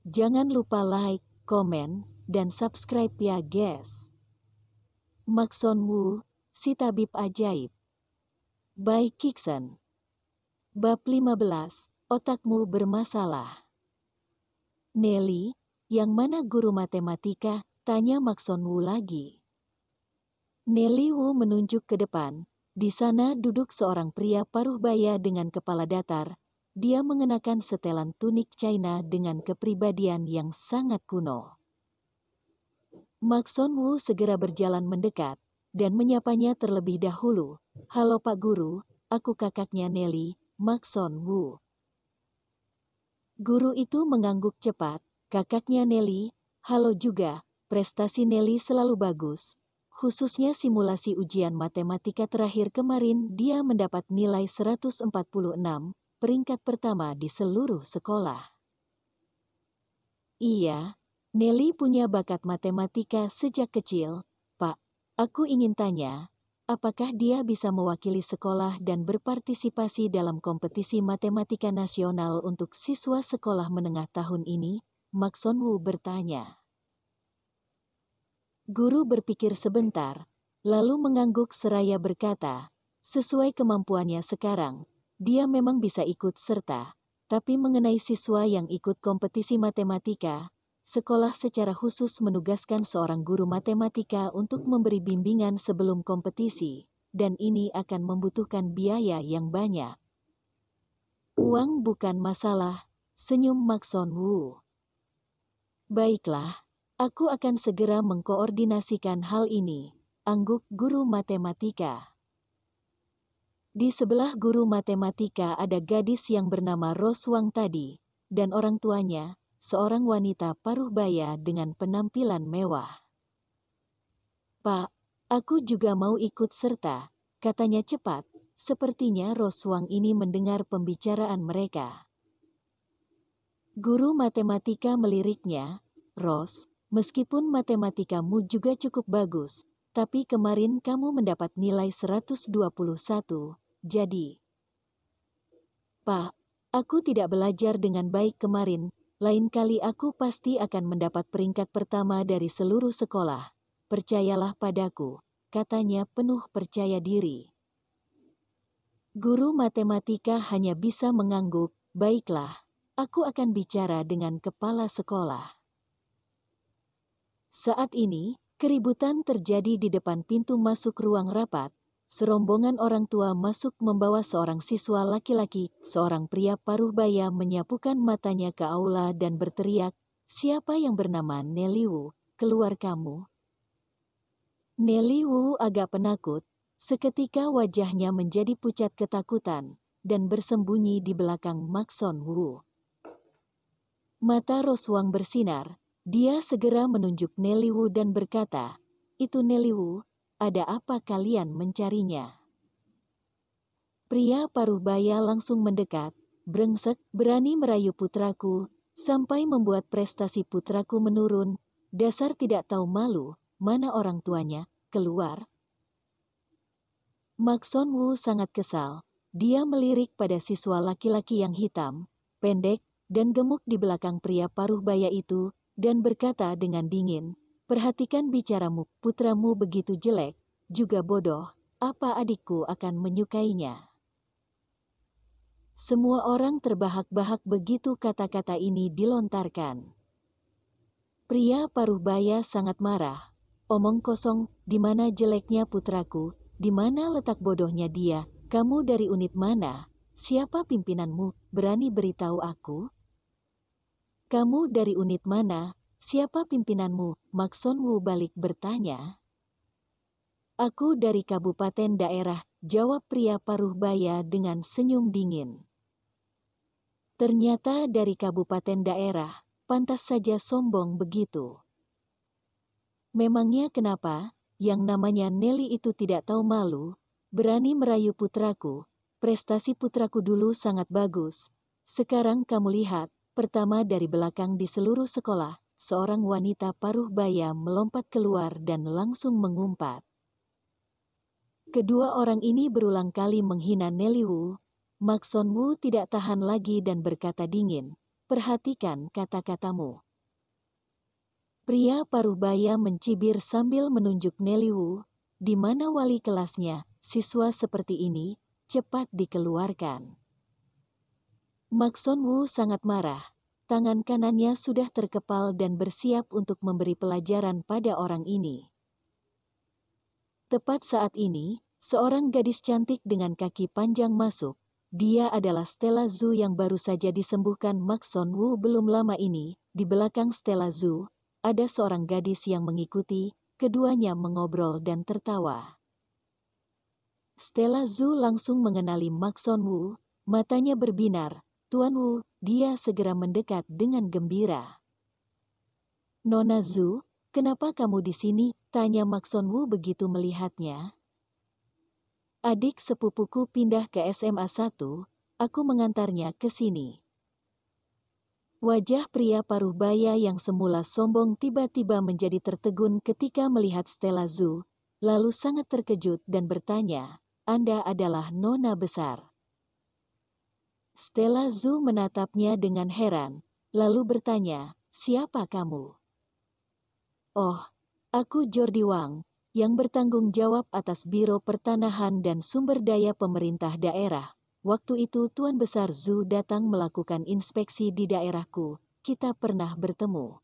Jangan lupa like, komen, dan subscribe ya guys. Maxon Woo, si tabib ajaib. By Kiksen. Bab 15, otakmu bermasalah. Nelly, yang mana guru matematika? Tanya Maxon Woo lagi. Nelly Woo menunjuk ke depan. Di sana duduk seorang pria paruh baya dengan kepala datar. Dia mengenakan setelan tunik China dengan kepribadian yang sangat kuno. Maxon Woo segera berjalan mendekat dan menyapanya terlebih dahulu. Halo Pak Guru, aku kakaknya Nelly, Maxon Woo. Guru itu mengangguk cepat. Kakaknya Nelly, halo juga. Prestasi Nelly selalu bagus. Khususnya simulasi ujian matematika terakhir kemarin dia mendapat nilai 146, peringkat pertama di seluruh sekolah. Iya, Nelly punya bakat matematika sejak kecil. Pak, aku ingin tanya, apakah dia bisa mewakili sekolah dan berpartisipasi dalam kompetisi matematika nasional untuk siswa sekolah menengah tahun ini? Maxon Woo bertanya. Guru berpikir sebentar, lalu mengangguk seraya berkata, sesuai kemampuannya sekarang, dia memang bisa ikut serta, tapi mengenai siswa yang ikut kompetisi matematika, sekolah secara khusus menugaskan seorang guru matematika untuk memberi bimbingan sebelum kompetisi, dan ini akan membutuhkan biaya yang banyak. Uang bukan masalah, senyum Maxon Woo. Baiklah. Aku akan segera mengkoordinasikan hal ini, angguk guru matematika. Di sebelah guru matematika ada gadis yang bernama Rose Wang tadi, dan orang tuanya, seorang wanita paruh baya dengan penampilan mewah. Pak, aku juga mau ikut serta, katanya cepat. Sepertinya Rose Wang ini mendengar pembicaraan mereka. Guru matematika meliriknya, Rose, meskipun matematikamu juga cukup bagus, tapi kemarin kamu mendapat nilai 121, jadi... Pak, aku tidak belajar dengan baik kemarin, lain kali aku pasti akan mendapat peringkat pertama dari seluruh sekolah. Percayalah padaku, katanya penuh percaya diri. Guru matematika hanya bisa mengangguk, baiklah, aku akan bicara dengan kepala sekolah. Saat ini, keributan terjadi di depan pintu masuk ruang rapat. Serombongan orang tua masuk membawa seorang siswa laki-laki. Seorang pria paruh baya menyapukan matanya ke aula dan berteriak, siapa yang bernama Nelly Woo, keluar kamu. Nelly Woo agak penakut. Seketika wajahnya menjadi pucat ketakutan dan bersembunyi di belakang Maxon Woo. Mata Rose Wang bersinar. Dia segera menunjuk Nelly Woo dan berkata, itu Nelly Woo, ada apa kalian mencarinya? Pria paruh baya langsung mendekat, brengsek, berani merayu putraku, sampai membuat prestasi putraku menurun, dasar tidak tahu malu, mana orang tuanya, keluar. Maxon Woo sangat kesal, dia melirik pada siswa laki-laki yang hitam, pendek, dan gemuk di belakang pria paruh baya itu, dan berkata dengan dingin, perhatikan bicaramu, putramu begitu jelek, juga bodoh, apa adikku akan menyukainya? Semua orang terbahak-bahak begitu kata-kata ini dilontarkan. Pria paruh baya sangat marah, omong kosong, di mana jeleknya putraku, di mana letak bodohnya dia, kamu dari unit mana, siapa pimpinanmu, berani beritahu aku? Kamu dari unit mana? Siapa pimpinanmu? Maxon Woo balik bertanya. Aku dari kabupaten daerah, jawab pria paruh baya dengan senyum dingin. Ternyata dari kabupaten daerah, pantas saja sombong begitu. Memangnya kenapa? Yang namanya Nelly itu tidak tahu malu, berani merayu putraku, prestasi putraku dulu sangat bagus. Sekarang kamu lihat, pertama dari belakang di seluruh sekolah, seorang wanita paruh baya melompat keluar dan langsung mengumpat. Kedua orang ini berulang kali menghina Nelly Woo. Maxon Woo tidak tahan lagi dan berkata dingin, perhatikan kata-katamu. Pria parubaya mencibir sambil menunjuk Nelly Wu, di mana wali kelasnya, siswa seperti ini, cepat dikeluarkan. Maxon Wu sangat marah. Tangan kanannya sudah terkepal dan bersiap untuk memberi pelajaran pada orang ini. Tepat saat ini, seorang gadis cantik dengan kaki panjang masuk. Dia adalah Stella Zhu yang baru saja disembuhkan Maxon Wu belum lama ini. Di belakang Stella Zhu, ada seorang gadis yang mengikuti, keduanya mengobrol dan tertawa. Stella Zhu langsung mengenali Maxon Wu, matanya berbinar. Tuan Wu, dia segera mendekat dengan gembira. Nona Zhu, kenapa kamu di sini? Tanya Maxon Wu begitu melihatnya. Adik sepupuku pindah ke SMA 1, aku mengantarnya ke sini. Wajah pria parubaya yang semula sombong tiba-tiba menjadi tertegun ketika melihat Stella Zhu, lalu sangat terkejut dan bertanya, Anda adalah nona besar. Stella Zhu menatapnya dengan heran, lalu bertanya, siapa kamu? Oh, aku Jordi Wang, yang bertanggung jawab atas Biro Pertanahan dan Sumber Daya Pemerintah Daerah. Waktu itu Tuan Besar Zhu datang melakukan inspeksi di daerahku, kita pernah bertemu.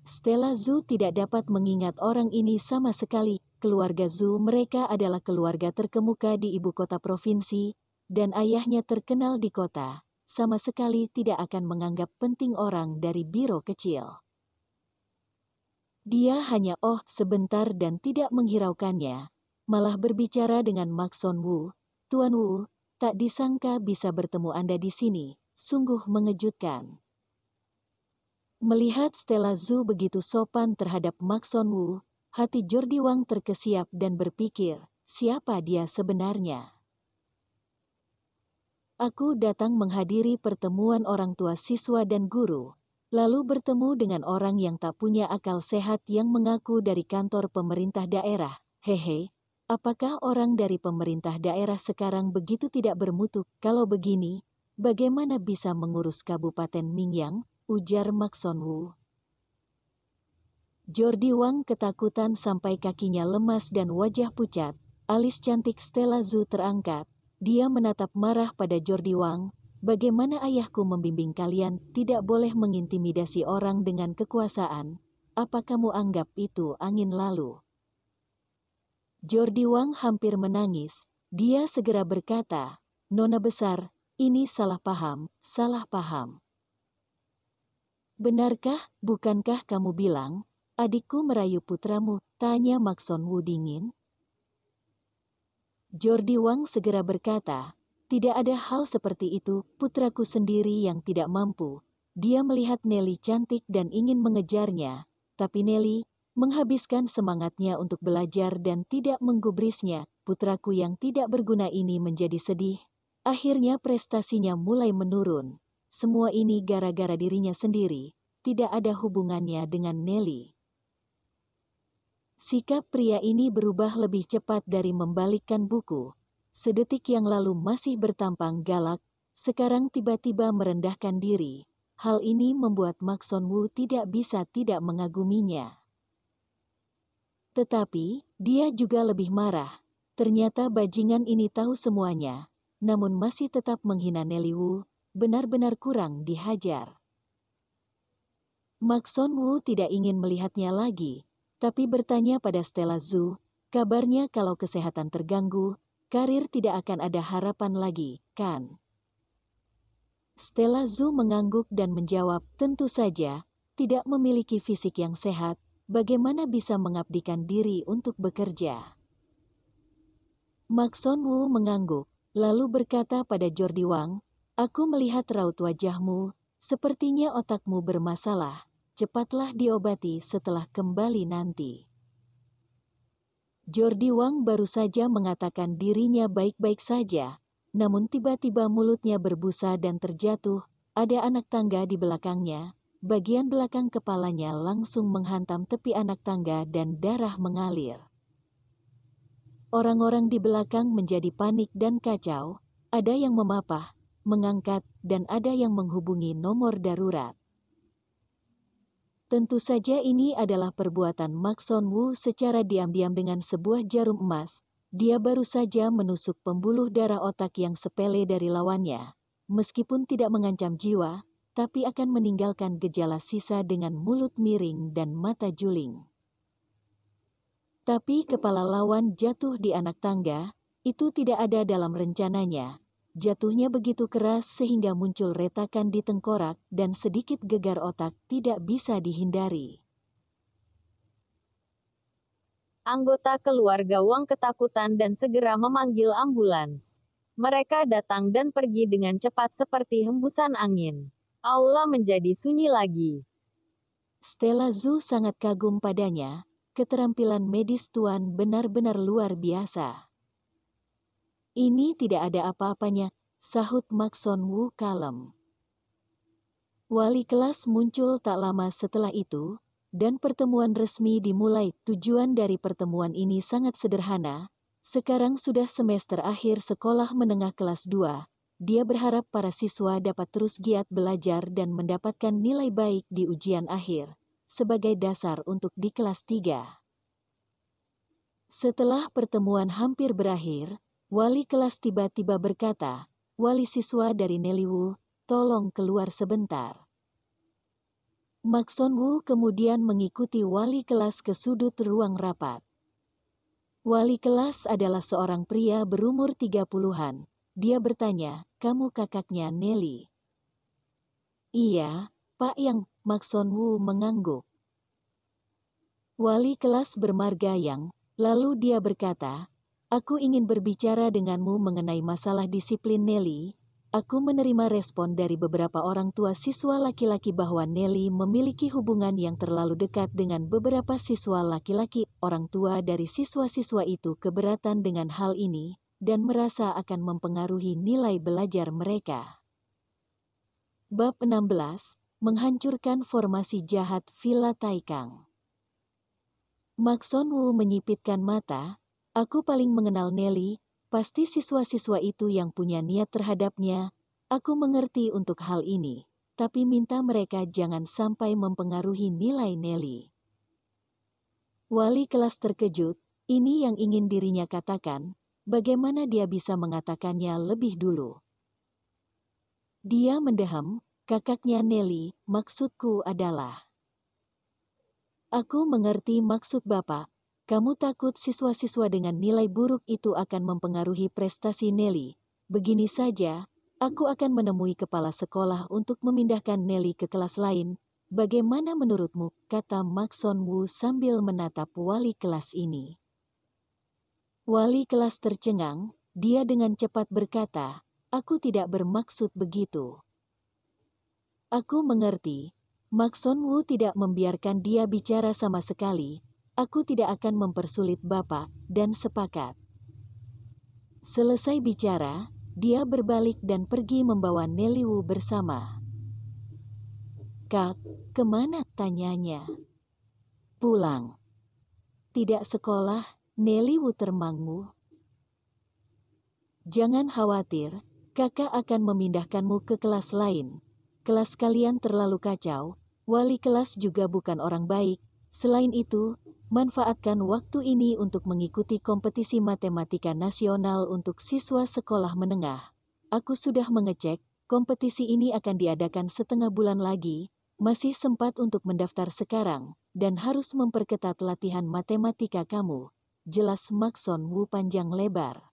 Stella Zhu tidak dapat mengingat orang ini sama sekali. Keluarga Zhu mereka adalah keluarga terkemuka di ibu kota provinsi, dan ayahnya terkenal di kota, sama sekali tidak akan menganggap penting orang dari biro kecil. Dia hanya sebentar dan tidak menghiraukannya, malah berbicara dengan Maxon Wu. Tuan Wu, tak disangka bisa bertemu Anda di sini, sungguh mengejutkan. Melihat Stella Zhu begitu sopan terhadap Maxon Wu, hati Jordi Wang terkesiap dan berpikir, siapa dia sebenarnya? Aku datang menghadiri pertemuan orang tua siswa dan guru, lalu bertemu dengan orang yang tak punya akal sehat yang mengaku dari kantor pemerintah daerah. Hehe, apakah orang dari pemerintah daerah sekarang begitu tidak bermutu? Kalau begini, bagaimana bisa mengurus Kabupaten Mingyang? Ujar Maxon Wu. Jordi Wang ketakutan sampai kakinya lemas dan wajah pucat, alis cantik Stella Zhu terangkat. Dia menatap marah pada Jordi Wang, bagaimana ayahku membimbing kalian tidak boleh mengintimidasi orang dengan kekuasaan, apa kamu anggap itu angin lalu? Jordi Wang hampir menangis, dia segera berkata, Nona besar, ini salah paham, salah paham. Benarkah, bukankah kamu bilang, adikku merayu putramu? Tanya Maxon Wu dingin. Jordi Wang segera berkata, tidak ada hal seperti itu, putraku sendiri yang tidak mampu. Dia melihat Nelly cantik dan ingin mengejarnya, tapi Nelly menghabiskan semangatnya untuk belajar dan tidak menggubrisnya. Putraku yang tidak berguna ini menjadi sedih. Akhirnya prestasinya mulai menurun. Semua ini gara-gara dirinya sendiri, tidak ada hubungannya dengan Nelly. Sikap pria ini berubah lebih cepat dari membalikkan buku. Sedetik yang lalu masih bertampang galak, sekarang tiba-tiba merendahkan diri. Hal ini membuat Maxon Wu tidak bisa tidak mengaguminya. Tetapi, dia juga lebih marah. Ternyata bajingan ini tahu semuanya, namun masih tetap menghina Nelly Wu, benar-benar kurang dihajar. Maxon Wu tidak ingin melihatnya lagi, tapi bertanya pada Stella Zhu, kabarnya kalau kesehatan terganggu, karir tidak akan ada harapan lagi, kan? Stella Zhu mengangguk dan menjawab, tentu saja, tidak memiliki fisik yang sehat, bagaimana bisa mengabdikan diri untuk bekerja? Maxon Wu mengangguk, lalu berkata pada Jordi Wang, aku melihat raut wajahmu, sepertinya otakmu bermasalah. Cepatlah diobati setelah kembali nanti. Jordi Wang baru saja mengatakan dirinya baik-baik saja, namun tiba-tiba mulutnya berbusa dan terjatuh, ada anak tangga di belakangnya, bagian belakang kepalanya langsung menghantam tepi anak tangga dan darah mengalir. Orang-orang di belakang menjadi panik dan kacau, ada yang memapah, mengangkat, dan ada yang menghubungi nomor darurat. Tentu saja ini adalah perbuatan Mak Son Woo secara diam-diam dengan sebuah jarum emas. Dia baru saja menusuk pembuluh darah otak yang sepele dari lawannya. Meskipun tidak mengancam jiwa, tapi akan meninggalkan gejala sisa dengan mulut miring dan mata juling. Tapi kepala lawan jatuh di anak tangga, itu tidak ada dalam rencananya. Jatuhnya begitu keras sehingga muncul retakan di tengkorak dan sedikit gegar otak tidak bisa dihindari. Anggota keluarga Wang ketakutan dan segera memanggil ambulans. Mereka datang dan pergi dengan cepat seperti hembusan angin. Aula menjadi sunyi lagi. Stella Zhu sangat kagum padanya, keterampilan medis Tuan benar-benar luar biasa. Ini tidak ada apa-apanya, sahut Mak Son Woo kalem. Wali kelas muncul tak lama setelah itu, dan pertemuan resmi dimulai. Tujuan dari pertemuan ini sangat sederhana. Sekarang sudah semester akhir sekolah menengah kelas 2. Dia berharap para siswa dapat terus giat belajar dan mendapatkan nilai baik di ujian akhir, sebagai dasar untuk di kelas 3. Setelah pertemuan hampir berakhir, wali kelas tiba-tiba berkata, "Wali siswa dari Neliwu, tolong keluar sebentar." Mak Son Woo kemudian mengikuti wali kelas ke sudut ruang rapat. Wali kelas adalah seorang pria berumur 30-an. Dia bertanya, "Kamu kakaknya Nelly?" "Iya, Pak Yang," Mak Son Woo mengangguk. Wali kelas bermarga Yang, lalu dia berkata, "Aku ingin berbicara denganmu mengenai masalah disiplin Nelly." Aku menerima respon dari beberapa orang tua siswa laki-laki bahwa Nelly memiliki hubungan yang terlalu dekat dengan beberapa siswa laki-laki. Orang tua dari siswa-siswa itu keberatan dengan hal ini dan merasa akan mempengaruhi nilai belajar mereka. Bab 16, Menghancurkan Formasi Jahat Villa Taikang. Mak Son Woo menyipitkan mata. "Aku paling mengenal Nelly. Pasti siswa-siswa itu yang punya niat terhadapnya. Aku mengerti untuk hal ini, tapi minta mereka jangan sampai mempengaruhi nilai Nelly." Wali kelas terkejut, ini yang ingin dirinya katakan, bagaimana dia bisa mengatakannya lebih dulu. Dia mendeham, "Kakaknya Nelly, maksudku adalah..." "Aku mengerti maksud Bapak. Kamu takut siswa-siswa dengan nilai buruk itu akan mempengaruhi prestasi Nelly. Begini saja, aku akan menemui kepala sekolah untuk memindahkan Nelly ke kelas lain. Bagaimana menurutmu?" kata Mak Son Woo sambil menatap wali kelas ini. Wali kelas tercengang, dia dengan cepat berkata, "Aku tidak bermaksud begitu." "Aku mengerti." Mak Son Woo tidak membiarkan dia bicara sama sekali. "Aku tidak akan mempersulit Bapak, dan sepakat." Selesai bicara, dia berbalik dan pergi membawa Nelly Wu bersama. "Kak, kemana?" tanyanya. "Pulang." "Tidak sekolah?" Nelly Wu termangu. "Jangan khawatir, kakak akan memindahkanmu ke kelas lain. Kelas kalian terlalu kacau, wali kelas juga bukan orang baik. Selain itu, manfaatkan waktu ini untuk mengikuti kompetisi matematika nasional untuk siswa sekolah menengah. Aku sudah mengecek, kompetisi ini akan diadakan setengah bulan lagi, masih sempat untuk mendaftar sekarang, dan harus memperketat latihan matematika kamu," jelas Mak Son Woo panjang lebar.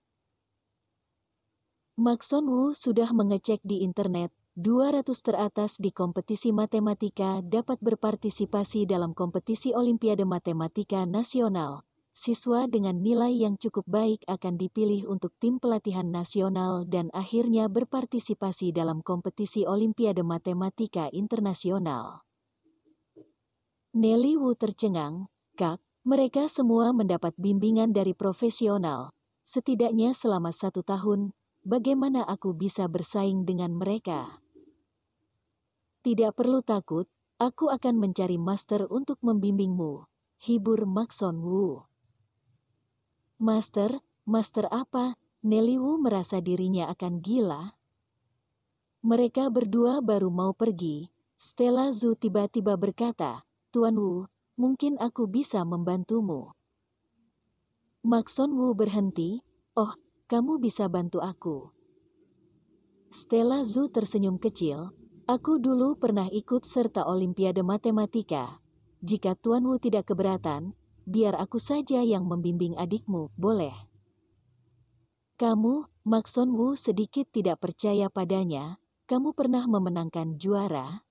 Mak Son Woo sudah mengecek di internet, 200 teratas di kompetisi matematika dapat berpartisipasi dalam kompetisi Olimpiade Matematika Nasional. Siswa dengan nilai yang cukup baik akan dipilih untuk tim pelatihan nasional dan akhirnya berpartisipasi dalam kompetisi Olimpiade Matematika Internasional. Nelly Wu tercengang, "Kak, mereka semua mendapat bimbingan dari profesional. Setidaknya selama 1 tahun, bagaimana aku bisa bersaing dengan mereka?" "Tidak perlu takut, aku akan mencari master untuk membimbingmu," hibur Mak Son Woo. "Master? Master apa?" Nelly Wu merasa dirinya akan gila. Mereka berdua baru mau pergi, Stella Zhu tiba-tiba berkata, "Tuan Wu, mungkin aku bisa membantumu." Maxon Wu berhenti, "Oh, kamu bisa bantu aku." Stella Zhu tersenyum kecil, "Aku dulu pernah ikut serta Olimpiade Matematika. Jika Tuan Wu tidak keberatan, biar aku saja yang membimbing adikmu, boleh?" "Kamu," Maxon Wu sedikit tidak percaya padanya, "kamu pernah memenangkan juara?"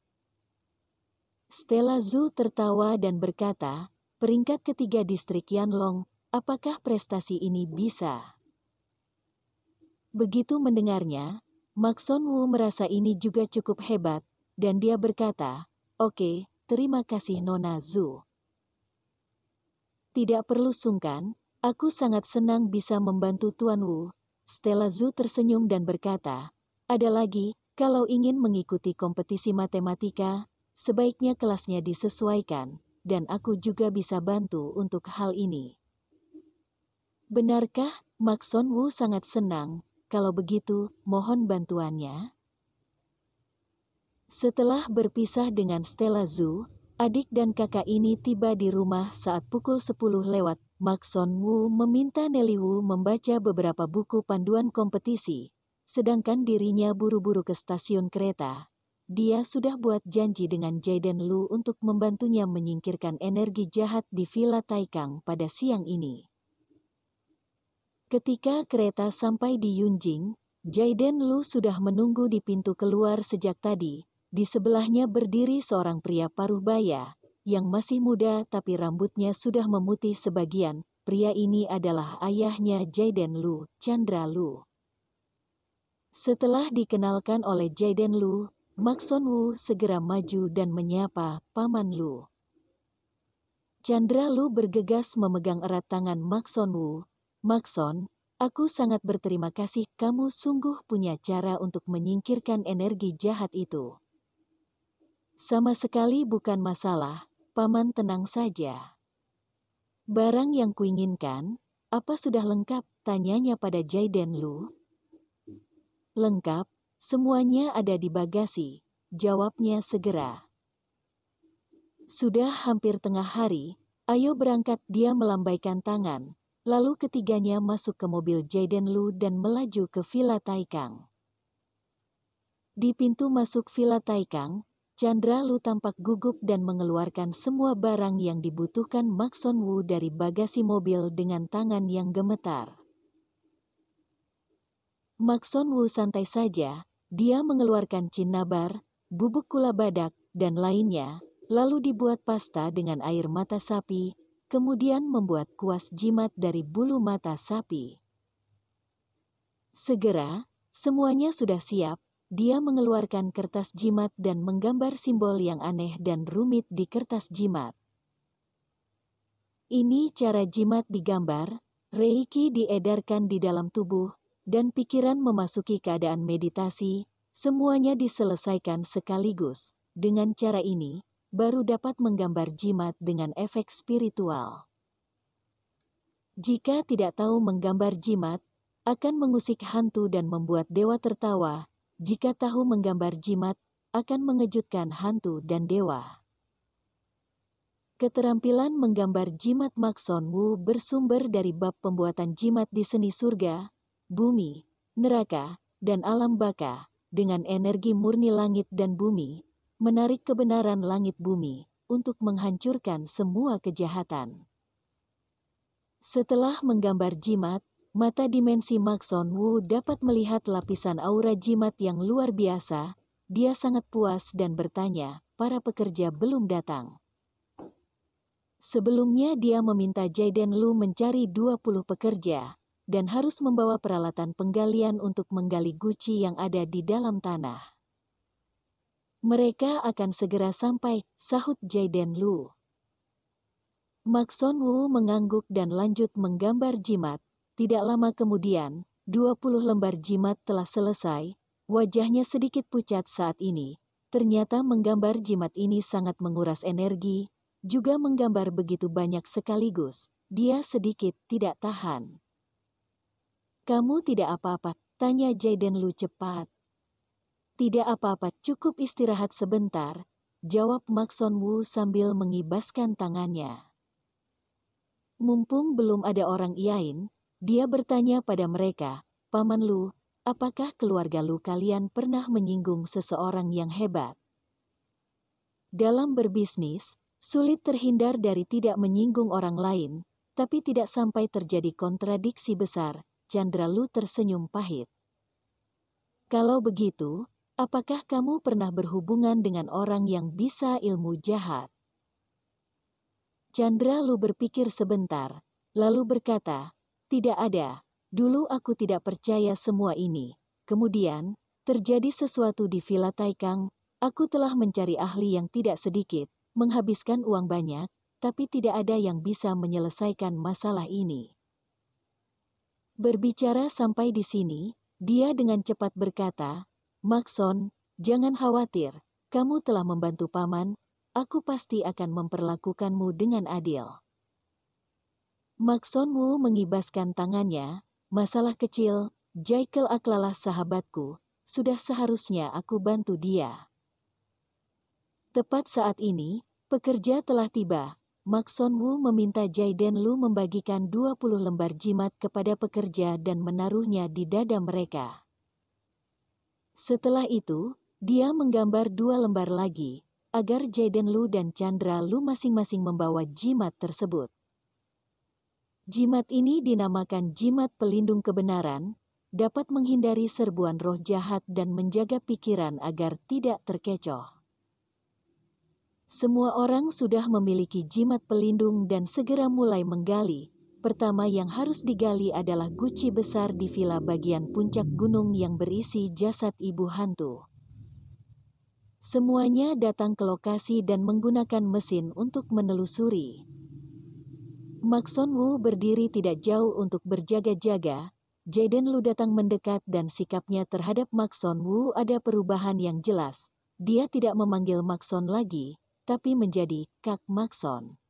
Stella Zhu tertawa dan berkata, "Peringkat ketiga distrik Yanlong, apakah prestasi ini bisa?" Begitu mendengarnya, Maxon Wu merasa ini juga cukup hebat, dan dia berkata, "Oke, terima kasih Nona Zhu. Tidak perlu sungkan, aku sangat senang bisa membantu Tuan Wu." Stella Zhu tersenyum dan berkata, "Ada lagi, kalau ingin mengikuti kompetisi matematika, sebaiknya kelasnya disesuaikan, dan aku juga bisa bantu untuk hal ini." "Benarkah?" Maxon Wu sangat senang. "Kalau begitu, mohon bantuannya." Setelah berpisah dengan Stella Zhu, adik dan kakak ini tiba di rumah saat pukul 10 lewat. Maxon Wu meminta Nelly Wu membaca beberapa buku panduan kompetisi, sedangkan dirinya buru-buru ke stasiun kereta. Dia sudah buat janji dengan Jaden Lu untuk membantunya menyingkirkan energi jahat di Villa Taikang pada siang ini. Ketika kereta sampai di Yunjing, Jaden Lu sudah menunggu di pintu keluar sejak tadi. Di sebelahnya berdiri seorang pria paruh baya, yang masih muda tapi rambutnya sudah memutih sebagian. Pria ini adalah ayahnya Jaden Lu, Chandra Lu. Setelah dikenalkan oleh Jaden Lu, Maxon Wu segera maju dan menyapa, "Paman Lu." Chandra Lu bergegas memegang erat tangan Maxon Wu. "Maxon, aku sangat berterima kasih, kamu sungguh punya cara untuk menyingkirkan energi jahat itu." "Sama sekali bukan masalah, Paman, tenang saja." "Barang yang kuinginkan, apa sudah lengkap?" tanyanya pada Jaden Lu. "Lengkap, semuanya ada di bagasi," jawabnya segera. "Sudah hampir tengah hari, ayo berangkat." Dia melambaikan tangan. Lalu ketiganya masuk ke mobil Jaden Lu dan melaju ke Villa Taikang. Di pintu masuk Villa Taikang, Chandra Lu tampak gugup dan mengeluarkan semua barang yang dibutuhkan Maxon Wu dari bagasi mobil dengan tangan yang gemetar. Maxon Wu santai saja, dia mengeluarkan cinnabar, bubuk gula badak, dan lainnya, lalu dibuat pasta dengan air mata sapi, kemudian membuat kuas jimat dari bulu mata sapi. Segera, semuanya sudah siap, dia mengeluarkan kertas jimat dan menggambar simbol yang aneh dan rumit di kertas jimat. Ini cara jimat digambar, Reiki diedarkan di dalam tubuh, dan pikiran memasuki keadaan meditasi, semuanya diselesaikan sekaligus. Dengan cara ini, baru dapat menggambar jimat dengan efek spiritual. Jika tidak tahu menggambar jimat, akan mengusik hantu dan membuat dewa tertawa. Jika tahu menggambar jimat, akan mengejutkan hantu dan dewa. Keterampilan menggambar jimat Maxon Wu bersumber dari bab pembuatan jimat di seni surga, bumi, neraka, dan alam baka, dengan energi murni langit dan bumi, menarik kebenaran langit bumi, untuk menghancurkan semua kejahatan. Setelah menggambar jimat, mata dimensi Maxon Wu dapat melihat lapisan aura jimat yang luar biasa. Dia sangat puas dan bertanya, "Para pekerja belum datang?" Sebelumnya dia meminta Jaden Lu mencari 20 pekerja, dan harus membawa peralatan penggalian untuk menggali guci yang ada di dalam tanah. "Mereka akan segera sampai," sahut Jaden Lu. Maxon Wu mengangguk dan lanjut menggambar jimat. Tidak lama kemudian, 20 lembar jimat telah selesai. Wajahnya sedikit pucat saat ini. Ternyata menggambar jimat ini sangat menguras energi, juga menggambar begitu banyak sekaligus. Dia sedikit tidak tahan. "Kamu tidak apa-apa?" tanya Jaden Lu cepat. Tidak apa-apa, cukup istirahat sebentar, jawab Maxon Wu sambil mengibaskan tangannya. Mumpung belum ada orang lain, dia bertanya pada mereka, Paman Lu, apakah keluarga Lu kalian pernah menyinggung seseorang yang hebat? Dalam berbisnis, sulit terhindar dari tidak menyinggung orang lain, tapi tidak sampai terjadi kontradiksi besar, Chandra Lu tersenyum pahit. Kalau begitu, apakah kamu pernah berhubungan dengan orang yang bisa ilmu jahat? Chandra Lu berpikir sebentar, lalu berkata, tidak ada, dulu aku tidak percaya semua ini. Kemudian, terjadi sesuatu di Villa Taikang, aku telah mencari ahli yang tidak sedikit, menghabiskan uang banyak, tapi tidak ada yang bisa menyelesaikan masalah ini. Berbicara sampai di sini, dia dengan cepat berkata, Maxon, jangan khawatir, kamu telah membantu paman, aku pasti akan memperlakukanmu dengan adil. Maxon Wu mengibaskan tangannya, masalah kecil, Jaikel Aklalah sahabatku, sudah seharusnya aku bantu dia. Tepat saat ini, pekerja telah tiba. Maxon Wu meminta Jaiden Lu membagikan 20 lembar jimat kepada pekerja dan menaruhnya di dada mereka. Setelah itu, dia menggambar 2 lembar lagi, agar Jaiden Lu dan Chandra Lu masing-masing membawa jimat tersebut. Jimat ini dinamakan jimat pelindung kebenaran, dapat menghindari serbuan roh jahat dan menjaga pikiran agar tidak terkecoh. Semua orang sudah memiliki jimat pelindung dan segera mulai menggali. Pertama yang harus digali adalah guci besar di villa bagian puncak gunung yang berisi jasad ibu hantu. Semuanya datang ke lokasi dan menggunakan mesin untuk menelusuri. Maxon Wu berdiri tidak jauh untuk berjaga-jaga. Jaiden Lu datang mendekat dan sikapnya terhadap Maxon Wu ada perubahan yang jelas. Dia tidak memanggil Maxon lagi, tapi menjadi Kak Maxon.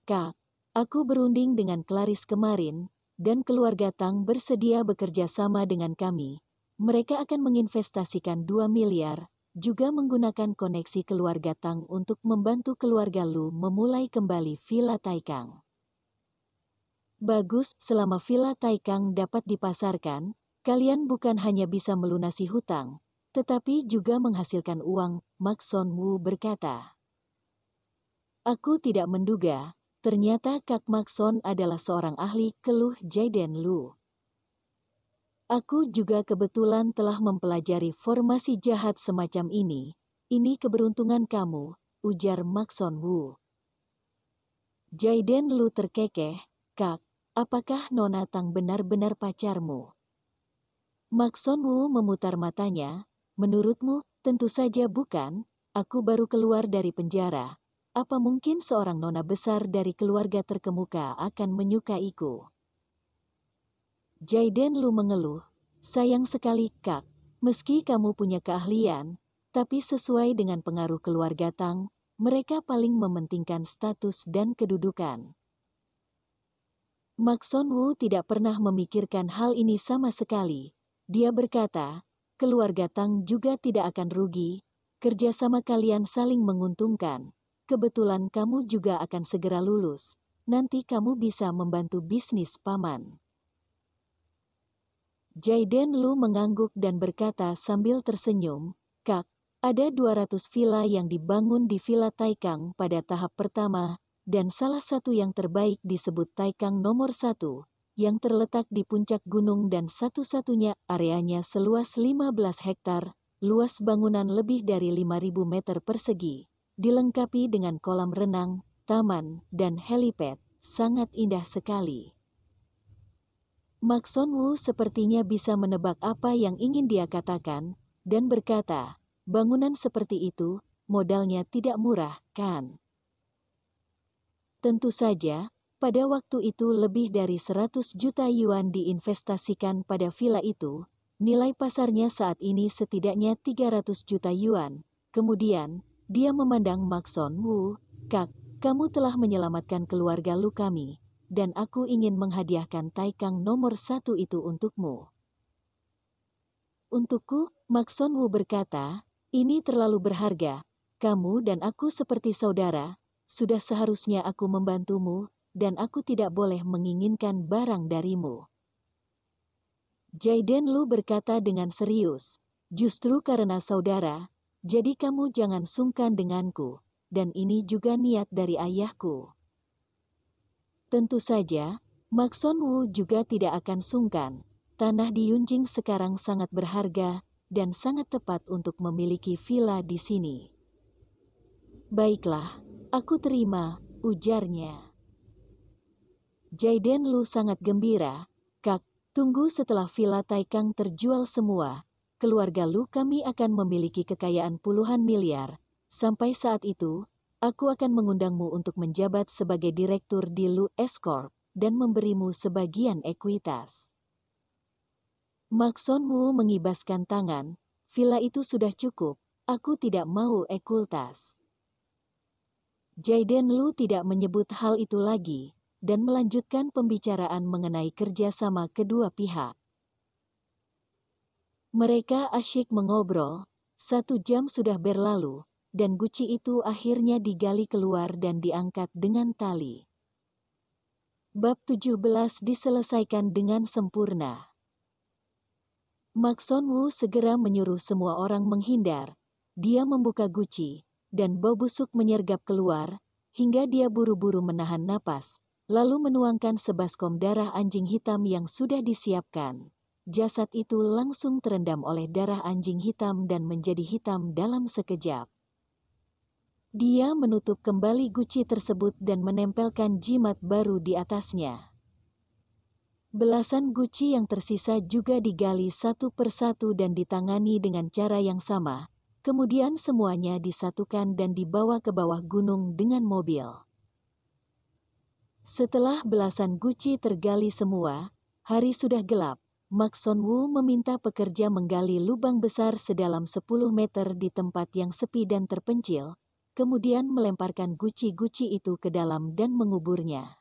Kak, aku berunding dengan Clarice kemarin, dan keluarga Tang bersedia bekerja sama dengan kami. Mereka akan menginvestasikan 2 miliar, juga menggunakan koneksi keluarga Tang untuk membantu keluarga Lu memulai kembali Villa Taikang. Bagus, selama Villa Taikang dapat dipasarkan, kalian bukan hanya bisa melunasi hutang, tetapi juga menghasilkan uang, Maxon Wu berkata. Aku tidak menduga, ternyata Kak Maxon adalah seorang ahli, keluh Jaiden Lu. Aku juga kebetulan telah mempelajari formasi jahat semacam ini keberuntungan kamu, ujar Maxon Wu. Jaiden Lu terkekeh, Kak, apakah Nona Tang benar-benar pacarmu? Maxon Wu memutar matanya, menurutmu, tentu saja bukan, aku baru keluar dari penjara. Apa mungkin seorang nona besar dari keluarga terkemuka akan menyukaiku? Jaiden Lu mengeluh, sayang sekali Kak, meski kamu punya keahlian, tapi sesuai dengan pengaruh keluarga Tang, mereka paling mementingkan status dan kedudukan. Maxon Wu tidak pernah memikirkan hal ini sama sekali. Dia berkata, keluarga Tang juga tidak akan rugi, kerjasama kalian saling menguntungkan, kebetulan kamu juga akan segera lulus, nanti kamu bisa membantu bisnis paman. Jaiden Lu mengangguk dan berkata sambil tersenyum, Kak, ada 200 villa yang dibangun di Villa Taikang pada tahap pertama, dan salah satu yang terbaik disebut Taikang nomor 1, yang terletak di puncak gunung dan satu-satunya areanya seluas 15 hektar, luas bangunan lebih dari 5.000 meter persegi, dilengkapi dengan kolam renang, taman, dan helipad, sangat indah sekali. Maxon Wu sepertinya bisa menebak apa yang ingin dia katakan, dan berkata, bangunan seperti itu, modalnya tidak murah, kan? Tentu saja, pada waktu itu lebih dari 100 juta yuan diinvestasikan pada villa itu, nilai pasarnya saat ini setidaknya 300 juta yuan. Kemudian, dia memandang Maxon Wu, Kak, kamu telah menyelamatkan keluarga Lu kami, dan aku ingin menghadiahkan Taikang nomor 1 itu untukmu. Untukku, Mak Son Woo berkata, ini terlalu berharga. Kamu dan aku seperti saudara, sudah seharusnya aku membantumu, dan aku tidak boleh menginginkan barang darimu. Jaiden Lu berkata dengan serius, justru karena saudara, jadi kamu jangan sungkan denganku, dan ini juga niat dari ayahku. Tentu saja, Mak Son Woo juga tidak akan sungkan. Tanah di Yunjing sekarang sangat berharga dan sangat tepat untuk memiliki villa di sini. Baiklah, aku terima, ujarnya. Jaiden Lu sangat gembira. Kak, tunggu setelah villa Taikang terjual semua. Keluarga Lu kami akan memiliki kekayaan puluhan miliar. Sampai saat itu, aku akan mengundangmu untuk menjabat sebagai direktur di Lu Escorp dan memberimu sebagian ekuitas. Mak Son Woo mengibaskan tangan, villa itu sudah cukup, aku tidak mau ekuitas. Jaiden Lu tidak menyebut hal itu lagi, dan melanjutkan pembicaraan mengenai kerjasama kedua pihak. Mereka asyik mengobrol, 1 jam sudah berlalu, dan guci itu akhirnya digali keluar dan diangkat dengan tali. Bab 17 diselesaikan dengan sempurna. Mak Son Woo segera menyuruh semua orang menghindar. Dia membuka guci, dan bau busuk menyergap keluar, hingga dia buru-buru menahan napas, lalu menuangkan sebaskom darah anjing hitam yang sudah disiapkan. Jasad itu langsung terendam oleh darah anjing hitam dan menjadi hitam dalam sekejap. Dia menutup kembali guci tersebut dan menempelkan jimat baru di atasnya. Belasan guci yang tersisa juga digali satu persatu dan ditangani dengan cara yang sama. Kemudian semuanya disatukan dan dibawa ke bawah gunung dengan mobil. Setelah belasan guci tergali semua, hari sudah gelap. Mak Son Woo meminta pekerja menggali lubang besar sedalam 10 meter di tempat yang sepi dan terpencil, kemudian melemparkan guci-guci itu ke dalam dan menguburnya.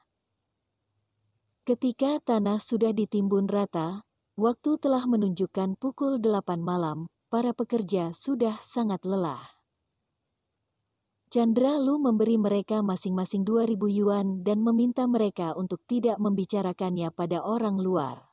Ketika tanah sudah ditimbun rata, waktu telah menunjukkan pukul 8 malam, para pekerja sudah sangat lelah. Chandra Lu memberi mereka masing-masing 2.000 yuan dan meminta mereka untuk tidak membicarakannya pada orang luar.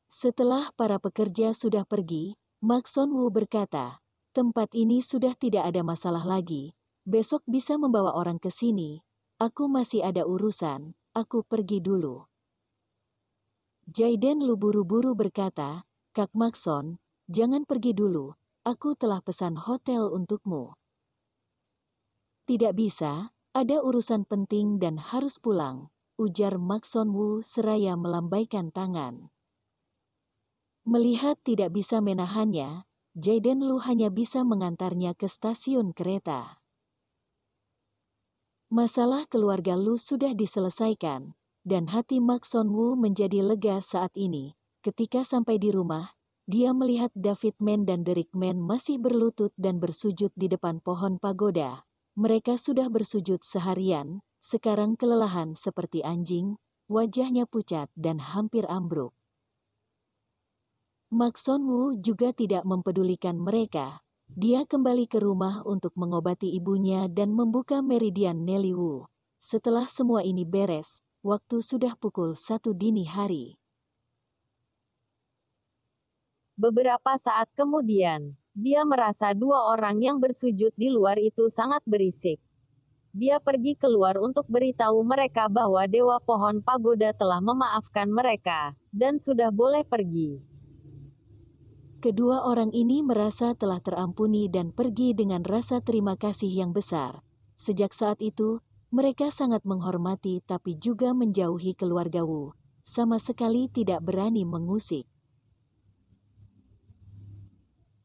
Setelah para pekerja sudah pergi, Mak Son Woo berkata, tempat ini sudah tidak ada masalah lagi, besok bisa membawa orang ke sini, aku masih ada urusan. Aku pergi dulu. Jaiden Lu buru-buru berkata, Kak Mak Son, jangan pergi dulu, aku telah pesan hotel untukmu. Tidak bisa, ada urusan penting dan harus pulang, ujar Mak Son Woo seraya melambaikan tangan. Melihat tidak bisa menahannya, Jaiden Lu hanya bisa mengantarnya ke stasiun kereta. Masalah keluarga Lu sudah diselesaikan, dan hati Mak Son Woo menjadi lega saat ini. Ketika sampai di rumah, dia melihat David Man dan Derek Man masih berlutut dan bersujud di depan pohon pagoda. Mereka sudah bersujud seharian, sekarang kelelahan seperti anjing, wajahnya pucat dan hampir ambruk. Mak Son Woo juga tidak mempedulikan mereka. Dia kembali ke rumah untuk mengobati ibunya dan membuka meridian Nelly Wu. Setelah semua ini beres, waktu sudah pukul 1 dini hari. Beberapa saat kemudian, dia merasa 2 orang yang bersujud di luar itu sangat berisik. Dia pergi keluar untuk beritahu mereka bahwa Dewa Pohon Pagoda telah memaafkan mereka, dan sudah boleh pergi. Kedua orang ini merasa telah terampuni dan pergi dengan rasa terima kasih yang besar. Sejak saat itu, mereka sangat menghormati tapi juga menjauhi keluarga Wu. Sama sekali tidak berani mengusik.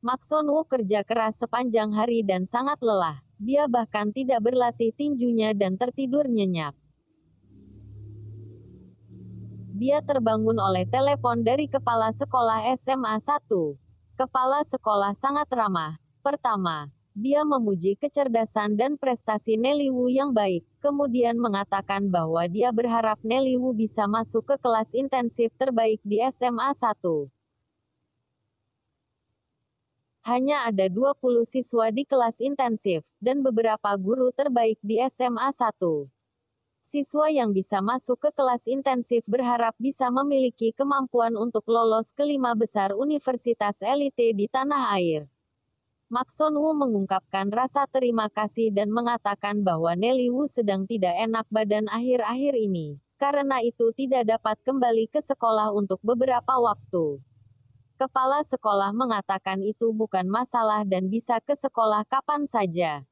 Mak Son Woo kerja keras sepanjang hari dan sangat lelah. Dia bahkan tidak berlatih tinjunya dan tertidur nyenyak. Dia terbangun oleh telepon dari kepala sekolah SMA 1. Kepala sekolah sangat ramah. Pertama, dia memuji kecerdasan dan prestasi Nelly Wu yang baik, kemudian mengatakan bahwa dia berharap Nelly Wu bisa masuk ke kelas intensif terbaik di SMA 1. Hanya ada 20 siswa di kelas intensif, dan beberapa guru terbaik di SMA 1. Siswa yang bisa masuk ke kelas intensif berharap bisa memiliki kemampuan untuk lolos ke 5 besar universitas elite di tanah air. Maxon Wu mengungkapkan rasa terima kasih dan mengatakan bahwa Nelly Wu sedang tidak enak badan akhir-akhir ini. Karena itu tidak dapat kembali ke sekolah untuk beberapa waktu. Kepala sekolah mengatakan itu bukan masalah dan bisa ke sekolah kapan saja.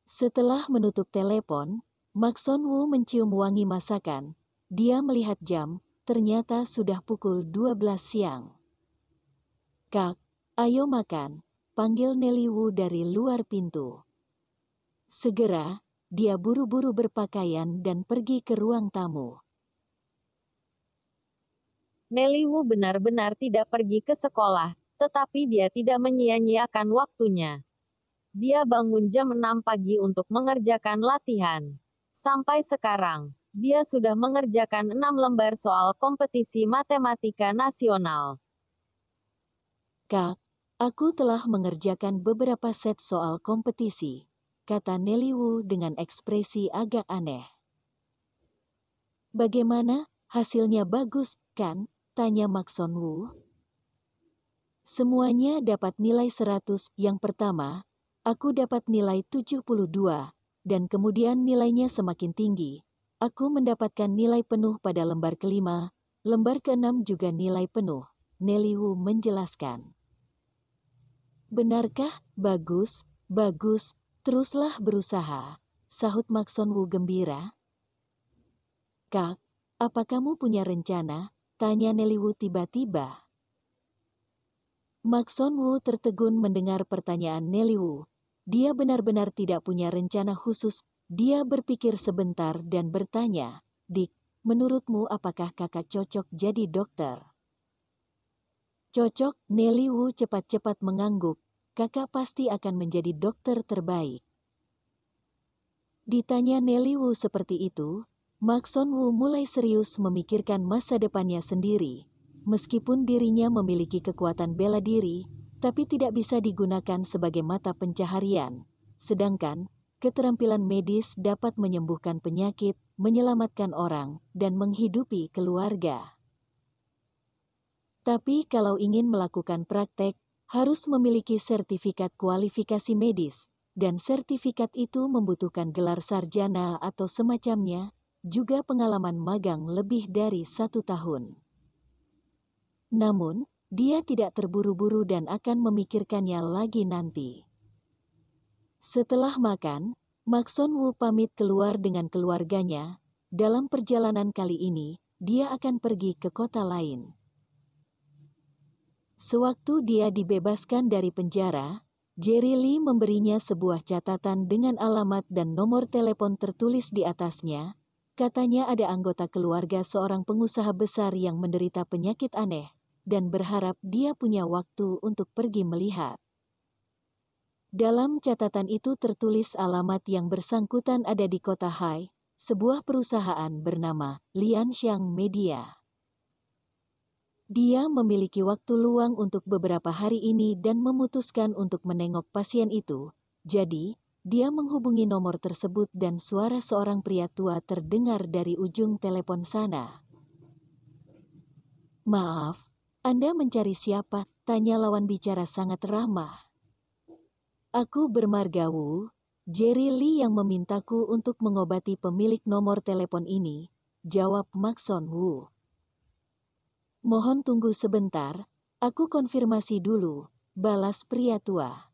Setelah menutup telepon, Maxon Wu mencium wangi masakan. Dia melihat jam, ternyata sudah pukul 12 siang. "Kak, ayo makan," panggil Nelly Wu dari luar pintu. Segera, dia buru-buru berpakaian dan pergi ke ruang tamu. Nelly Wu benar-benar tidak pergi ke sekolah, tetapi dia tidak menyia-nyiakan waktunya. Dia bangun jam 6 pagi untuk mengerjakan latihan. Sampai sekarang, dia sudah mengerjakan 6 lembar soal kompetisi matematika nasional. "Kak, aku telah mengerjakan beberapa set soal kompetisi," kata Nelly Wu dengan ekspresi agak aneh. "Bagaimana, hasilnya bagus, kan?" tanya Maxon Wu. "Semuanya dapat nilai 100, yang pertama, aku dapat nilai 72, dan kemudian nilainya semakin tinggi. Aku mendapatkan nilai penuh pada lembar kelima, lembar keenam juga nilai penuh," Nelly Wu menjelaskan. "Benarkah? Bagus, bagus, teruslah berusaha," sahut Maxon Wu gembira. "Kak, apa kamu punya rencana?" tanya Nelly Wu tiba-tiba. Maxon Wu tertegun mendengar pertanyaan Nelly Wu. Dia benar-benar tidak punya rencana khusus. Dia berpikir sebentar dan bertanya, "Dik, menurutmu apakah kakak cocok jadi dokter?" "Cocok," Nelly Wu cepat-cepat mengangguk. "Kakak pasti akan menjadi dokter terbaik." Ditanya Nelly Wu seperti itu, Maxon Wu mulai serius memikirkan masa depannya sendiri. Meskipun dirinya memiliki kekuatan bela diri, tapi tidak bisa digunakan sebagai mata pencaharian. Sedangkan, keterampilan medis dapat menyembuhkan penyakit, menyelamatkan orang, dan menghidupi keluarga. Tapi kalau ingin melakukan praktek, harus memiliki sertifikat kualifikasi medis, dan sertifikat itu membutuhkan gelar sarjana atau semacamnya, juga pengalaman magang lebih dari 1 tahun. Namun, dia tidak terburu-buru dan akan memikirkannya lagi nanti. Setelah makan, Maxon Wu pamit keluar dengan keluarganya. Dalam perjalanan kali ini, dia akan pergi ke kota lain. Sewaktu dia dibebaskan dari penjara, Jerry Lee memberinya sebuah catatan dengan alamat dan nomor telepon tertulis di atasnya. Katanya ada anggota keluarga seorang pengusaha besar yang menderita penyakit aneh, dan berharap dia punya waktu untuk pergi melihat. Dalam catatan itu tertulis alamat yang bersangkutan ada di kota Hai, sebuah perusahaan bernama Lianxiang Media. Dia memiliki waktu luang untuk beberapa hari ini dan memutuskan untuk menengok pasien itu. Jadi, dia menghubungi nomor tersebut dan suara seorang pria tua terdengar dari ujung telepon sana. "Maaf, Anda mencari siapa?" tanya lawan bicara sangat ramah. "Aku bermarga Wu, Jerry Lee yang memintaku untuk mengobati pemilik nomor telepon ini," jawab Maxon Wu. "Mohon tunggu sebentar, aku konfirmasi dulu," balas pria tua.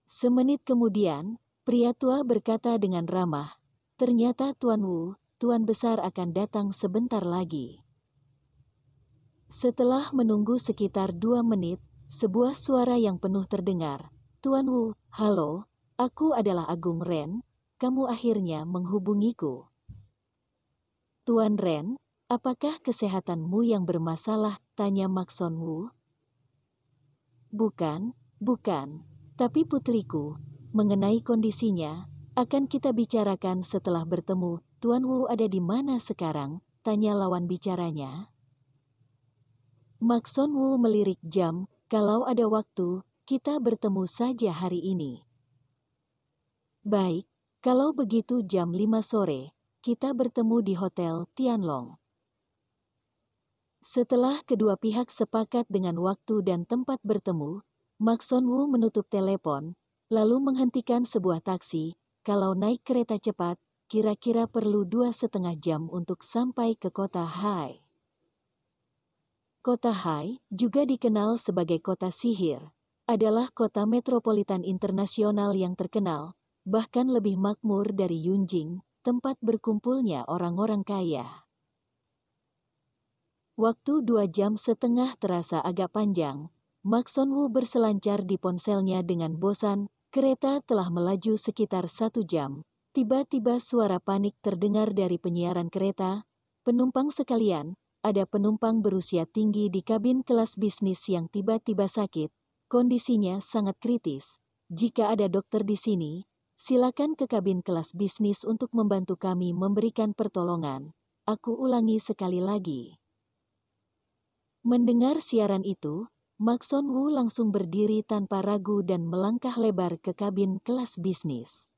Semenit kemudian, pria tua berkata dengan ramah, "Ternyata Tuan Wu, Tuan Besar akan datang sebentar lagi." Setelah menunggu sekitar 2 menit, sebuah suara yang penuh terdengar. "Tuan Wu, halo, aku adalah Agung Ren, kamu akhirnya menghubungiku." "Tuan Ren, apakah kesehatanmu yang bermasalah?" tanya Maxon Wu. Bukan, tapi putriku, mengenai kondisinya, akan kita bicarakan setelah bertemu." "Tuan Wu ada di mana sekarang?" tanya lawan bicaranya. Maxon Wu melirik jam, kalau ada waktu, kita bertemu saja hari ini. Baik, kalau begitu jam 5 sore, kita bertemu di Hotel Tianlong. Setelah kedua pihak sepakat dengan waktu dan tempat bertemu, Mak Sonwoo menutup telepon, lalu menghentikan sebuah taksi. Kalau naik kereta cepat, kira-kira perlu 2,5 jam untuk sampai ke kota Hai. Kota Hai, juga dikenal sebagai kota sihir, adalah kota metropolitan internasional yang terkenal, bahkan lebih makmur dari Yunjing, tempat berkumpulnya orang-orang kaya. Waktu 2,5 jam terasa agak panjang. Mak Sonwoo berselancar di ponselnya dengan bosan. Kereta telah melaju sekitar 1 jam. Tiba-tiba suara panik terdengar dari penyiaran kereta. Penumpang sekalian, ada penumpang berusia tinggi di kabin kelas bisnis yang tiba-tiba sakit. Kondisinya sangat kritis. Jika ada dokter di sini, silakan ke kabin kelas bisnis untuk membantu kami memberikan pertolongan. Aku ulangi sekali lagi. Mendengar siaran itu, Mak Sonwoo langsung berdiri tanpa ragu dan melangkah lebar ke kabin kelas bisnis.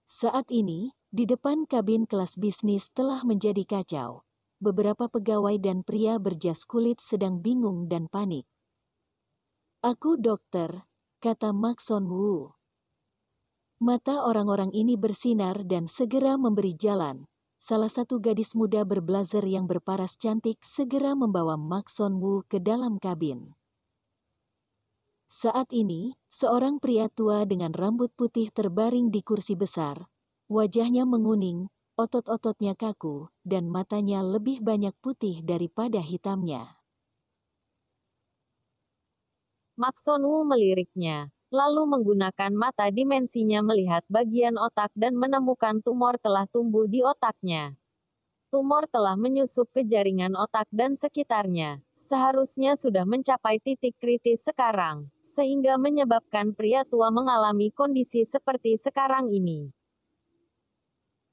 Saat ini, di depan kabin kelas bisnis telah menjadi kacau. Beberapa pegawai dan pria berjas kulit sedang bingung dan panik. "Aku dokter," kata Mak Sonwoo. Mata orang-orang ini bersinar dan segera memberi jalan. Salah satu gadis muda berblazer yang berparas cantik segera membawa Mak Sonwoo ke dalam kabin. Saat ini, seorang pria tua dengan rambut putih terbaring di kursi besar. Wajahnya menguning, otot-ototnya kaku, dan matanya lebih banyak putih daripada hitamnya. Mak Sonwoo meliriknya, lalu menggunakan mata dimensinya melihat bagian otak dan menemukan tumor telah tumbuh di otaknya. Tumor telah menyusup ke jaringan otak dan sekitarnya. Seharusnya sudah mencapai titik kritis sekarang, sehingga menyebabkan pria tua mengalami kondisi seperti sekarang ini.